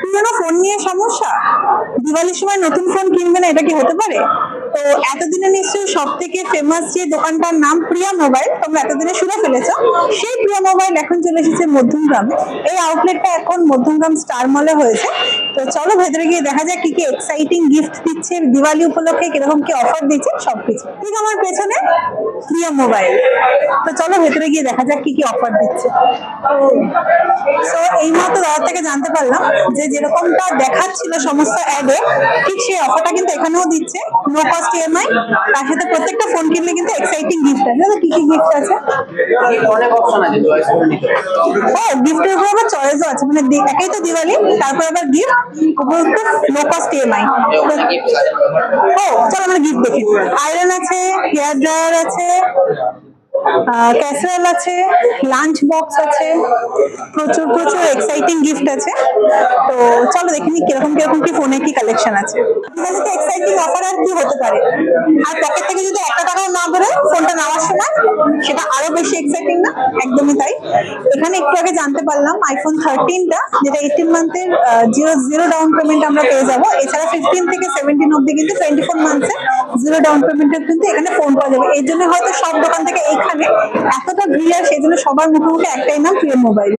পুরোনো ফোন নিয়ে সমস্যা, দিওয়ালির সময় নতুন ফোন কিনবে না, এটা কি হতে পারে? তো এতদিনে নিশ্চয়ই সব থেকে ফেমাস যে দোকানটার নাম প্রিয়া মোবাইল, তোমরা এতদিনে শুনে ফেলেছো। সেই প্রিয়া মোবাইল এখন চলে এসেছে মধ্যমগ্রামে। এই আউটলেটটা এখন মধ্যমগ্রাম স্টার মলে হয়েছে। তো চলো ভেতরে গিয়ে দেখা যাক কি কি এক্সাইটিং গিফট দিচ্ছে দিওয়ালি উপলক্ষে, কিরকম কি অফার দিচ্ছে সবকিছু। ঠিক আমার পেছনে প্রিয়া মোবাইল। তো চলো ভেতরে গিয়ে দেখা যাক কি কি অফার দিচ্ছে। তো এইমাত্র দাদা থেকে জানতে পারলাম যে যেরকমটা দেখাচ্ছিল সমস্ত অ্যাডে, ঠিক সেই অফারটা কিন্তু এখানেও দিচ্ছে। নো কস্ট ইএমআই, তার সাথে প্রত্যেকটা ফোন কিনলে কিন্তু এক্সাইটিং গিফট আছে। দাদা কি কি গিফট আছে? অনেক অপশন আছে চয়েস করে নিতে পারো। ও, গিফটের উপর আবার চয়েসও আছে, মানে একাই তো দিওয়ালি, তারপর আবার গিফট, উপরন্তু নো কস্ট ইএমআই। ও চলো আমরা গিফট দেখি। আয়রন আছে, হেয়ার ড্রায়ার আছে, ক্যাসারোল আছে, লাঞ্চ বক্স আছে, প্রচুর প্রচুর এক্সাইটিং গিফট আছে। তো চলো দেখিনি কিরকম কিরকম কি ফোনে কি কালেকশন আছে। দিওয়ালিতে এক্সাইটিং অফার আর কি হতে পারে? আর পকেট থেকে যদি 1 টাকাও না বেরোয় ফোনটা নেওয়ার সময়, সেটা আরো বেশি এক্সাইটিং না? একদমই তাই। এখানে একটু আগে জানতে পারলাম আইফোন 13টা, যেটা 18 মান্থের জিরো ডাউন পেমেন্ট আমরা পেয়ে যাবো। এছাড়া 15 থেকে 17 অব্দি কিন্তু 24 মান্থসের জিরো ডাউন পেমেন্টের কিন্তু এখানে ফোন পাওয়া যাবে। এই জন্য হয়তো সব দোকান থেকে এইখানে এতটা ভিড়, আর সেই জন্য সবার মুখে মুখে একটাই নাম প্রিয় মোবাইল।